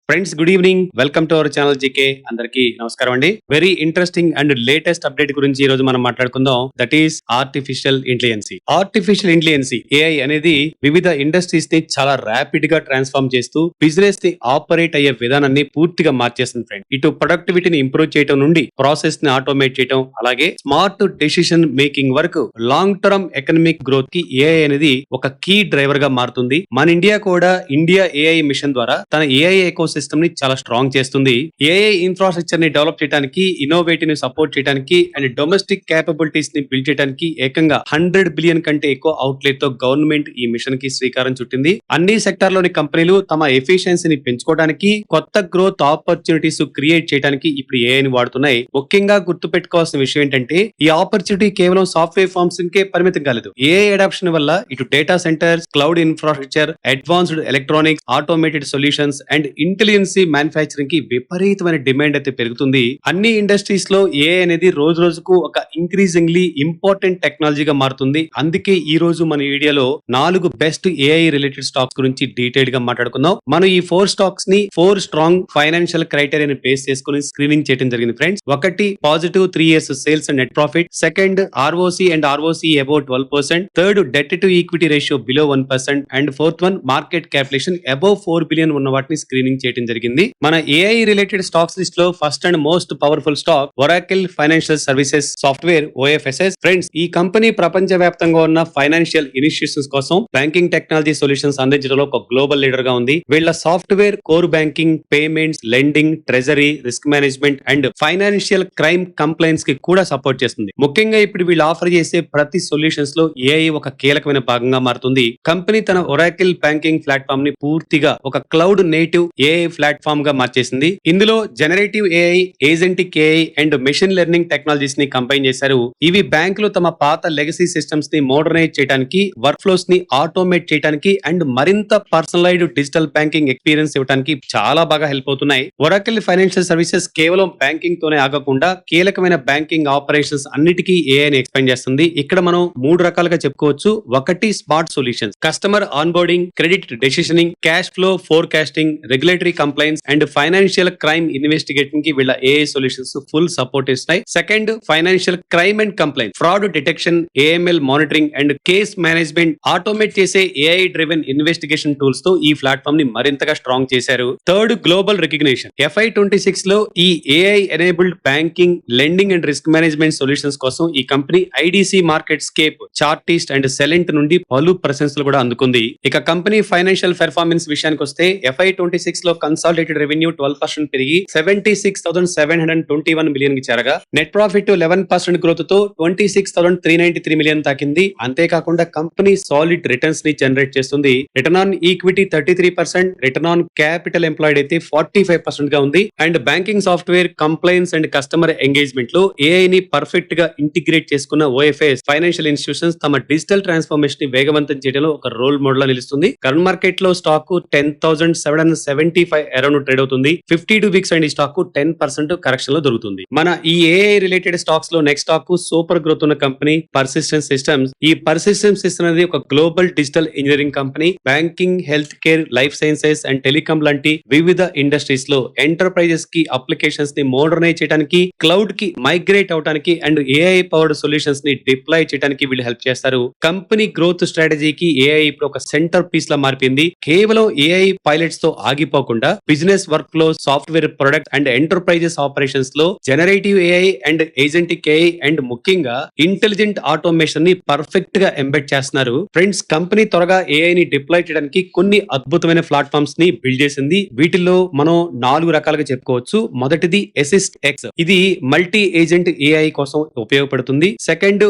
Friends, good evening. Welcome to our channel GK. అందరికీ నమస్కారం అండి. Very interesting and latest update గురించి ఈ రోజు మనం మాట్లాడుకుందాం. That is artificial intelligence. Artificial intelligence AI అనేది వివిధ ఇండస్ట్రీస్ ని చాలా ర్యాపిడ్ గా ట్రాన్స్ఫార్మ్ చేస్తూ బిజినెస్ ని ఆపరేట్ అయ్యే విధానాన్ని పూర్తిగా మార్చేస్తుంది ఫ్రెండ్. ఇటు ప్రొడక్టివిటీని ఇంప్రూవ్ చేయడం నుండి ప్రాసెస్ ని ఆటోమేట్ చేయడం, అలాగే స్మార్ట్ డెసిషన్ మేకింగ్ వరకు లాంగ్ టర్మ్ ఎకనామిక్ గ్రోత్ కి ఏఐ అనేది ఒక కీ డ్రైవర్ గా మారుతుంది. మన ఇండియా కూడా ఇండియా ఏఐ మిషన్ ద్వారా తన ఏఐ ఎకో సిస్టమ్ ని చాలా స్ట్రాంగ్ చేస్తుంది. ఏఐ ఇన్ఫ్రాస్ట్రక్చర్ ని డెవలప్ చేయడానికి, ఇన్నోవేటివ్ ని సపోర్ట్ చేయడానికి అండ్ డొమెస్టిక్ క్యాపబిలిటీస్ ని బిల్డ్ చేయడానికి ఏకంగా 100 బిలియన్ కంటే ఎక్కువ అవుట్లెట్ తో గవర్నమెంట్ ఈ మిషన్ కి శ్రీకారం చుట్టింది. అన్ని సెక్టార్ లోని కంపెనీలు తమ ఎఫిషియన్సీని పెంచుకోవడానికి, కొత్త గ్రోత్ ఆపర్చునిటీస్ క్రియేట్ చేయడానికి ఇప్పుడు ఏఐ ని వాడుతున్నాయి. ముఖ్యంగా గుర్తు పెట్టుకోవాల్సిన విషయం ఏంటంటే, ఈ ఆపర్చునిటీ కేవలం సాఫ్ట్వేర్ ఫార్మ్స్ కే పరిమితం కాలేదు. ఏఐ అడాప్షన్ వల్ల ఇటు data centers, cloud infrastructure, advanced electronics, automated solutions and intelligence manufacturing కి విపరీతమైన డిమాండ్ అయితే పెరుగుతుంది. అన్ని ఇండస్ట్రీస్ లో ఏఐ అనేది రోజు రోజుకు ఒక ఇంక్రీజింగ్లీ ఇంపార్టెంట్ టెక్నాలజీగా మారుతుంది. అందుకే ఈ రోజు మన వీడియోలో 4 బెస్ట్ ఏఐ రిలేటెడ్ స్టాక్స్ గురించి డీటెయిల్ గా మాట్లాడుకుందాం. మనం ఈ 4 స్టాక్స్ ని 4 స్ట్రాంగ్ ఫైనాన్షియల్ క్రైటీరియాని బేస్ చేసుకుని స్క్రీనింగ్ చేయడం జరిగింది ఫ్రెండ్స్. ఒకటి positive 3 years sales and net profit, second ROC and ROC above 12%, third debt to equity ratio below 1% and fourth one market capitalisation above 4 billion ఉన్న వాటిని స్క్రీనింగ్ చేయడం జరిగింది. మన ఏఐ రిలేటెడ్ స్టాక్స్ లిస్ట్ లో first and most powerful stock Oracle financial services software OFSS. Friends, ఈ company ప్రపంచ వ్యాప్తంగా ఉన్న ఫైనాన్షియల్ ఇన్స్టిట్యూషన్స్ కోసం బ్యాంకింగ్ టెక్నాలజీ సొల్యూషన్స్ అందించడంలో ఒక గ్లోబల్ లీడర్ గా ఉంది. వీళ్ళ software core banking, payments, lending, treasury, risk management and financial crime complaints కి కూడా సపోర్ట్ చేస్తుంది. ముఖ్యంగా ఇప్పుడు వీళ్ళు ఆఫర్ చేసే ప్రతి సొల్యూషన్స్ లో ఏఐ ఒక కీలకమైన భాగంగా మారుతుంది. కంపెనీ తన ఒరాకిల్ బ్యాంకింగ్ ప్లాట్ఫామ్ ని పూర్తిగా ఒక క్లౌడ్ నేటివ్ ఏఐ ప్లాట్ఫామ్ గా మార్చేసింది. ఇందులో generative AI, agentic AI and machine learning technologies ని కంబైన్ చేశారు. ఇవి బ్యాంకులు తమ పాత లెగసీ సిస్టమ్స్ ని మోడర్నైజ్ చేయడానికి, వర్క్ ఫ్లోస్ ని ఆటోమేట్ చేయడానికి అండ్ మరింత పర్సనలైజ్డ్ డిజిటల్ బ్యాంకింగ్ ఎక్స్పీరియన్స్ ఇవ్వడానికి చాలా బాగా హెల్ప్ అవుతున్నాయి. ఒరాకిల్ ఫైనాన్షియల్ సర్వీసెస్ కేవలం బ్యాంకింగ్ తోనే ఆగకుండా కీలకమైన బ్యాంకింగ్ ఆపరేషన్స్ అన్నిటికీ ఏఐని ఎక్స్పాండ్ చేస్తుంది. ఇక్కడ మనం 3 రకాలుగా చెప్పుకోవచ్చు. ఒకటి smart solutions, customer onboarding, credit decisioning, cash flow forecasting, regulatory complaints and financial crime investigating కి వీళ్ళ ఏఐ సొల్యూషన్స్ ఫుల్ సపోర్ట్ ఇస్తాయి. Second, financial crime and compliant, fraud detection, AML monitoring and case management automate చేసే AI driven investigation tools తో ఈ platform ని మరింతగా strong చేశారు. Third, global recognition. FY26 లో ఈ AI enabled banking, lending and risk management solutions కోసం ఈ company IDC MarketScape, Chartist and Celent నుండి పలు ప్రశంసలు కూడా అందుకుంది. ఇక కంపెనీ ఫైనాన్షియల్ పెర్ఫార్మెన్స్ విషయానికి వస్తే FY26 లో కన్సాలిడేటెడ్ రెవెన్యూ 12% పెరిగి 76,721 మిలియన్ కి చేరగా, నెట్ ప్రాఫిట్ 11% గ్రోత్ తో 26,393 మిలియన్ తాకింది. అంతేకాకుండా కంపెనీ సాలిడ్ రిటర్న్స్ ని జనరేట్ చేస్తుంది. Return on equity 33%, return on capital employed అయితే 45% గా ఉంది. And banking software, compliance and customer engagement లో ఏఐ ని పర్ఫెక్ట్ గా ఇంటిగ్రేట్ చేసుకున్న OFS ఫైనాన్షియల్ ఇన్స్టిట్యూషన్స్ తమ డిజిటల్ ట్రాన్స్ఫర్మేషన్ ని వేగవంతం చేయడంలో ఒక రోల్ మోడల్ గా నిలుస్తుంది. కరెంట్ మార్కెట్ లో స్టాక్ 10,775 అరౌండ్ ట్రేడ్ అవుతుంది. 52 వీక్స్ అండ్ ఈ స్టాక్ 10% కరెక్షన్ లో దొరుకుతుంది. మన ఈ ఏఐ రిలేటెడ్ స్టాక్స్ లో నెక్స్ట్ స్టాక్ సూపర్ గ్రోత్ ఉన్న కంపెనీ పర్సిస్టెంట్ సిస్టమ్స్. ఈ పర్సిస్టెంట్ సిస్టమ్ అనేది ఒక global digital engineering company. Banking, health care, life sciences and telecom లాంటి వివిధ ఇండస్ట్రీస్ లో ఎంటర్ప్రైజెస్ కి అప్లికేషన్స్ ని మోడర్నైజ్ చేయడానికి, క్లౌడ్ కి మైగ్రేట్ అవడానికి అండ్ ఏఐ పవర్డ్ సొల్యూషన్స్ ని డిప్లాయ్ చేయడానికి వీళ్ళు హెల్ప్ చేస్తారు. కంపెనీ గ్రోత్ స్ట్రాటజీకి ఏఐ ఇప్పుడు ఒక సెంటర్ పీస్ లా మారిపోయింది. కేవలం ఏఐ పైలట్స్ తో ఆగిపోకుండా business workflow, software product and enterprises operations లో generative AI and agentic AI and ముఖ్యంగా ఇంటెలిజెంట్ ఆటోమేషన్ ని పర్ఫెక్ట్ గా ఎంబెడ్ చేస్తున్నారు. ఫ్రెండ్స్, కంపెనీ త్వరగా ఏఐ ని డిప్లాయ్ చేయడానికి కొన్ని అద్భుతమైన ప్లాట్ఫామ్స్ ని బిల్డ్ చేసింది. వీటిలో మనం 4 రకాలుగా చెప్పుకోవచ్చు. మొదటిది అసిస్ట్ X. ఇది మల్టీ ఏజెంట్ ఏఐ కోసం ఉపయోగపడుతుంది. సెకండ్,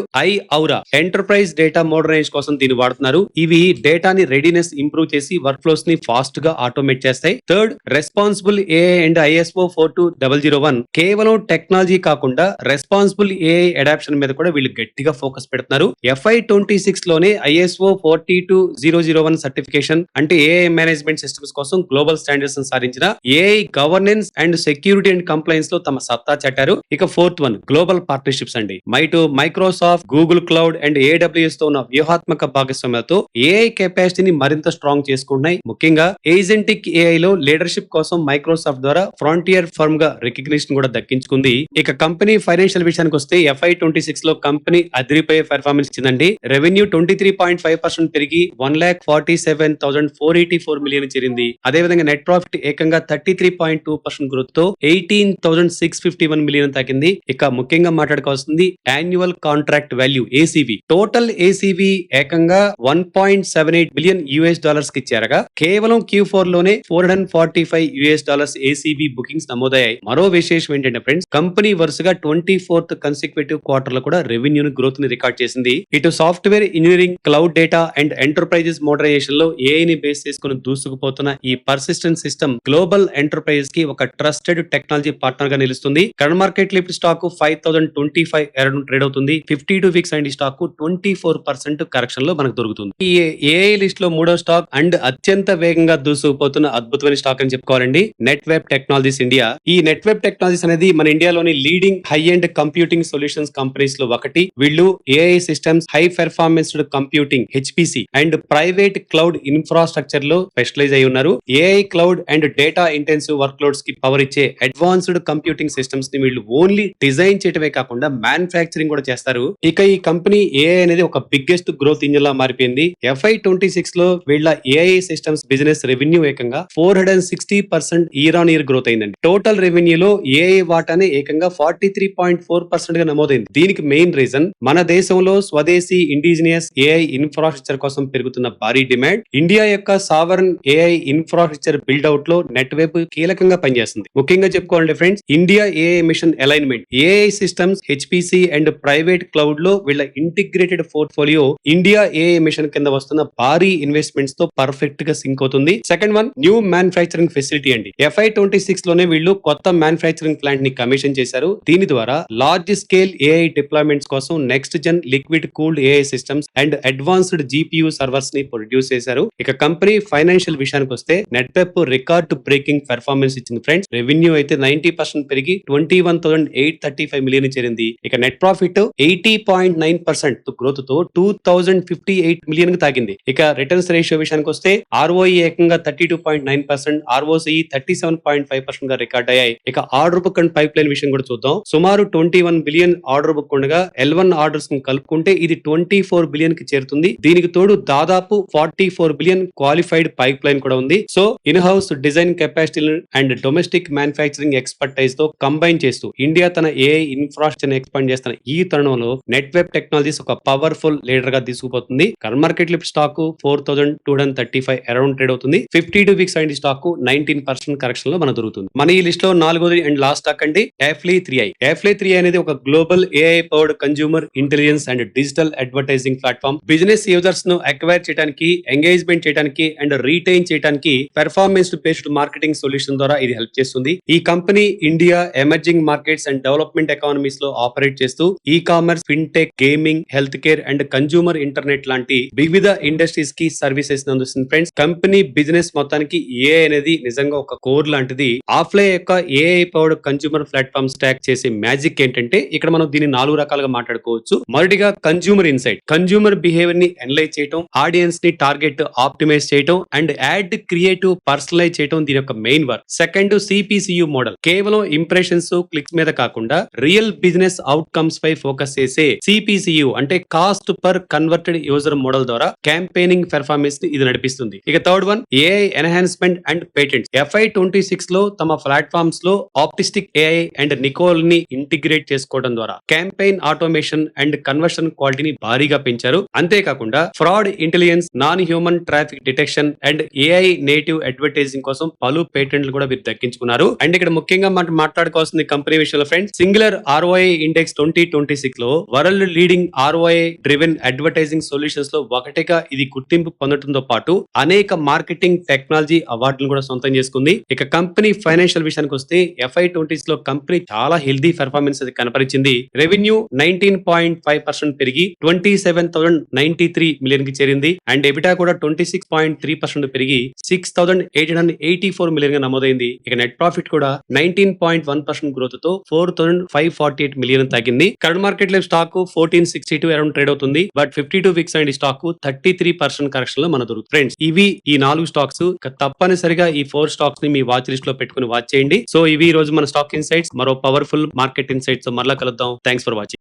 ఔరా ఎంటర్ప్రైజ్ డేటా మోడర్నైజ్ కోసం దీన్ని వాడుతున్నారు. ఇవి డేటాని రెడీనెస్ ఇంప్రూవ్ చేసి వర్క్ ఫ్లోస్ ని ఫాస్ట్ గా ఆటోమేట్ చేస్తాయి. Third, responsible AI and ISO 42001 కేవలం టెక్నాలజీ కాకుండా రెస్పాన్సిబుల్ ఏఐ అడాప్షన్ మీద కూడా వీళ్ళు గట్టిగా ఫోకస్ పెడుతున్నారు. FY26 లోనే ISO 42001 సర్టిఫికేషన్ అంటే ఏఐ మేనేజ్మెంట్ సిస్టమ్స్ కోసం గ్లోబల్ స్టాండర్డ్స్ సాధించిన AI governance and security and complains లో తమ సత్తా చాటారు. ఇక ఫోర్త్ వన్, గ్లోబల్ పార్ట్నర్షిప్స్ అండి. Microsoft, Google cloud and AWS తో ఉన్న వ్యూహాత్మక భాగస్వామ్యాలతో ఏఐ కెపాసిటీని మరింత స్ట్రాంగ్ చేసుకుంటున్నాయి. ముఖ్యంగా ఏజెంటిక్ ఏఐ లో లీడర్షిప్ కోసం మైక్రోసాఫ్ట్ ద్వారా ఫ్రాంటియర్ ఫర్మ్ గా రికగ్నిషన్ కూడా దక్కించుకుంది. ఇక కంపెనీ ఫైనాన్షియల్ విషయానికి వస్తే FY26 లో కంపెనీ అదిరిపోయే పెర్ఫార్మెన్స్ ఇచ్చిందండి. రెవెన్యూ 23.5% పెరిగి 1,47,484 మిలియన్ చేరింది. అదేవిధంగా నెట్ ప్రాఫిట్ ఏకంగా 33.2% గ్రోత్ తో 18,651 మిలియన్ తగ్గింది. ఇక ముఖ్యంగా మాట్లాడుకోవాల్సింది annual contract value ACV. Total ACV ఏకంగా $1.78 బిలియన్ కి చేరగా కేవలం Q4 లోనే $445 ACV బుకింగ్స్ నమోదయ్యాయి. మరో విశేషం ఏంటంటే ఫ్రెండ్స్, కంపెనీ వరుసగా 24th కన్సిక్యూటివ్ క్వార్టర్ లో కూడా రెవెన్యూ గ్రోత్ ని రికార్డ్ చేసింది. ఇటు software engineering, cloud data and enterprises modernisation లో AI ని బేస్ చేసుకుని దూసుకుపోతున్న ఈ పర్సిస్టెంట్ సిస్టమ్ గ్లోబల్ ఎంటర్ప్రైజెస్ కి ఒక ట్రస్టెడ్ టెక్నాలజీ పార్ట్నర్ గా నిలుస్తుంది. Current market lift stock 5025 around trade అవుతుంది. 52 వీక్స్ అండ్ స్టాక్ 24% కరెక్షన్ లో మనకు దొరుకుతుంది. ఈ AI లిస్ట్ లో మూడో స్టాక్ అండ్ అత్యంత వేగంగా దూసుకుపోతున్న అద్భుతమైన స్టాక్ అని చెప్పుకోవాలండి, నెట్వెబ్ టెక్నాలజీస్ ఇండియా. ఈ నెట్వెబ్ టెక్నాలజీస్ అనేది మన ఇండియాలోని leading high end computing solutions companies లో ఒకటి. వీళ్ళు AI systems, high పెర్ఫార్మెన్స్డ్ computing HPC and private cloud infrastructure లో స్పెషలైజ్ అయి ఉన్నారు. AI cloud and data intensive work loads కి పవర్ ఇచ్చే అడ్వాన్స్డ్ కంప్యూటింగ్ సిస్టమ్స్ ని వీళ్ళు ఓన్లీ డిజైన్ చేయడమే కాకుండా మ్యానుఫ్యాక్చరింగ్ కూడా చేస్తారు. ఇక ఈ కంపెనీ AI అనేది ఒక బిగ్గెస్ట్ గ్రోత్ ఇంజిన్ లా మారిపోయింది. FY26 లో వీళ్ళ AI సిస్టమ్స్ బిజినెస్ రెవెన్యూ ఏకంగా 460% ఇయర్ ఆన్ ఇయర్ గ్రోత్ అయిందండి. టోటల్ రెవెన్యూలో AI వాటానే ఏకంగా 43.4% గా నమోదైంది. దీనికి మెయిన్ రీజన్ మన దేశంలో స్వదేశీ ఇండిజినియస్ AI ఇన్ఫ్రాస్ట్రక్చర్ కోసం పెరుగుతున్న భారీ డిమాండ్. ఇండియా యొక్క సావరన్ AI ఇన్ఫ్రాస్ట్రక్చర్ బిల్డ్-అవుట్ లో నెట్వెబ్ కీలకంగా పనిచేస్తుంది. ముఖ్యంగా చెప్పుకోవాలంటే friends, India AI mission alignment, AI systems, HPC and private cloud లో వీళ్ళ integrated portfolio India AI mission కింద వస్తున్న భారీ ఇన్వెస్ట్మెంట్స్ తో పర్ఫెక్ట్ గా సింక్ అవుతుంది. Second one, new manufacturing facility అండి. FY26 లోనే వీళ్ళు కొత్త మ్యానుఫ్యాక్చరింగ్ ప్లాంట్ ని కమిషన్ చేశారు. దీని ద్వారా లార్జ్ స్కేల్ AI డిప్లాయ్మెంట్స్ కోసం next gen liquid cooled AI systems and advanced GPU servers ని ప్రొడ్యూస్ చేశారు. ఇక కంపెనీ ఫైనాన్షియల్ విషయానికి వస్తే నెట్వెబ్ రికార్డ్ బ్రేకింగ్ పెర్ఫార్మెన్స్ ఇచ్చింది ఫ్రెండ్స్. రెవెన్యూ అయితే 90% పెరిగి 21,835 మిలియన్ చేరింది. ఇక నెట్ ప్రాఫిట్ 80.9% గ్రోత్ తో 2,058 మిలియన్ కి తాగింది. ఇక రిటర్న్స్ రేషియో విషయానికి వస్తే ROE ఏకంగా 32.9%, ROCE 37.5% గా రికార్డ్ అయ్యాయి. ఇక order book and pipe line విషయం కూడా చూద్దాం. సుమారు 21 బిలియన్ ఆర్డర్ బుక్ ఉండగా L1 ఆర్డర్స్ ని కలుపుకుంటే ఇది 24 బిలియన్ కి చేరుతుంది. దీనికి తోడు దాదాపు 44 బిలియన్ క్వాలిఫైడ్ పైప్ లైన్ కూడా ఉంది. So in house design capacity and domestic manufacturing expertise తో కంబైన్ చేస్తూ ఇండియా తన AI ఇన్ఫ్రాస్ట్రక్చర్ ఎక్స్పాండ్ చేస్తున్న ఈ తరుణంలో నెట్వెబ్ టెక్నాలజీస్ ఒక పవర్ఫుల్ లీడర్ గా తీసుకుపోతుంది. Current market lift stock 4,235 around trade అవుతుంది. 52 వీక్స్ అండ్ స్టాక్ 19% కరెక్షన్ లో మన దొరుకుతుంది. మన ఈ లిస్ట్ లో నాలుగోది అండ్ లాస్ట్ స్టాక్ అండి Affle 3i. Affle 3i అనేది ఒక global AI powered consumer intelligence and digital advertising platform. Business users ను అక్వైర్ చేయడానికి, ఎంగేజ్మెంట్ చేయడానికి అండ్ రీటైన్ చేయడానికి పెర్ఫార్మెన్స్ బేస్డ్ మార్కెటింగ్ సొల్యూషన్ ద్వారా ఇది హెల్ప్ చేస్తుంది. ఈ company India, emerging markets and development economies లో ఆపరేట్ చేస్తూ e commerce, fintech, gaming, health care and consumer internet లాంటి వివిధ ఇండస్ట్రీస్ కి సర్వీసెస్ అందిస్తుంది ఫ్రెండ్స్. కంపెనీ బిజినెస్ మొత్తానికి AI అనేది నిజంగా ఒక కోర్ లాంటిది. Affle యొక్క AI powered consumer platform stock చేసే మ్యాజిక్ ఏంటంటే, ఇక్కడ మనం దీన్ని 4 రకాలుగా మాట్లాడుకోవచ్చు. మొదటిగా కన్స్యూమర్ ఇన్సైట్, కన్స్యూమర్ బిహేవియర్ ని అనలైజ్ చేయడం, ఆడియన్స్ ని టార్గెట్ ఆప్టిమైజ్ చేయడం అండ్ యాడ్ క్రియేటివ్ పర్సనలైజ్ చేయడం దీని యొక్క main work. Second, CPCU model, కేవలం ఇంప్రెషన్స్, క్లిక్స్ మీద కాకుండా రియల్ బిజినెస్ అవుట్కమ్స్ పై ఫోకస్ చేసే CPCU అంటే cost per converted user model ద్వారా క్యాంపెయినింగ్ పెర్ఫార్మెన్స్ ని ఇది నడిపిస్తుంది. ఇక third one, AI enhancement and patents. FY26 లో తమ ప్లాట్ఫామ్స్ లో ఆప్టిస్టిక్ AI అండ్ నికోల్ ని ఇంటిగ్రేట్ చేసుకోవడం ద్వారా క్యాంపెయిన్ ఆటోమేషన్ అండ్ కన్వర్షన్ క్వాలిటీని భారీగా పెంచారు. అంతేకాకుండా fraud intelligence, non human traffic detection and AI native advertising కోసం పలు పేటెంట్లు కూడా వీరు దక్కించుకున్నారు. అండ్ ఇక్కడ ముఖ్యంగా మనం మాట్లాడుకోవాల్సింది కంపెనీ విషయంలో ఫ్రెండ్స్, సింగులర్ ROI ఇండెక్స్ 2026 లో world leading ROI driven advertising solutions లో ఒకటిగా ఇది గుర్తింపు పొందడంతో పాటు అనేక మార్కెటింగ్ టెక్నాలజీ అవార్డులను కూడా సొంతం చేసుకుంది. ఇక కంపెనీ ఫైనాన్షియల్ విషయానికి వస్తే FY26 లో కంపెనీ చాలా హెల్దీ పెర్ఫార్మెన్స్ అది కనపరిచింది. రెవెన్యూ 19.5% పెరిగి 27,093 మిలియన్ కి చేరింది. అండ్ ఎబిటా కూడా 26.3% పెరిగి 6,884 మిలియన్ గా నమోదైంది. ఇక నెట్ ప్రాఫిట్ కూడా 19.1% గ్రోత్ తో 4,548 మిలియన్ తగ్గింది. కరెంట్ మార్కెట్ లో స్టాక్ 1462 అరౌండ్ ట్రేడ్ అవుతుంది. But 52 weeks and stock 33% correction లో మన దొరుకుతుంది ఫ్రెండ్స్. ఇవి ఈ 4 స్టాక్స్. తప్పనిసరిగా తప్పనిసరిగా ఈ 4 స్టాక్స్ ని మీ వాచ్ లిస్ట్ లో పెట్టుకుని వాచ్ చేయండి. సో ఇవి ఈ రోజు మన స్టాక్ ఇన్సైట్స్. మరో పవర్ఫుల్ మార్కెట్ ఇన్సైట్స్ తో మరలా కలుద్దాం. Thanks for watching.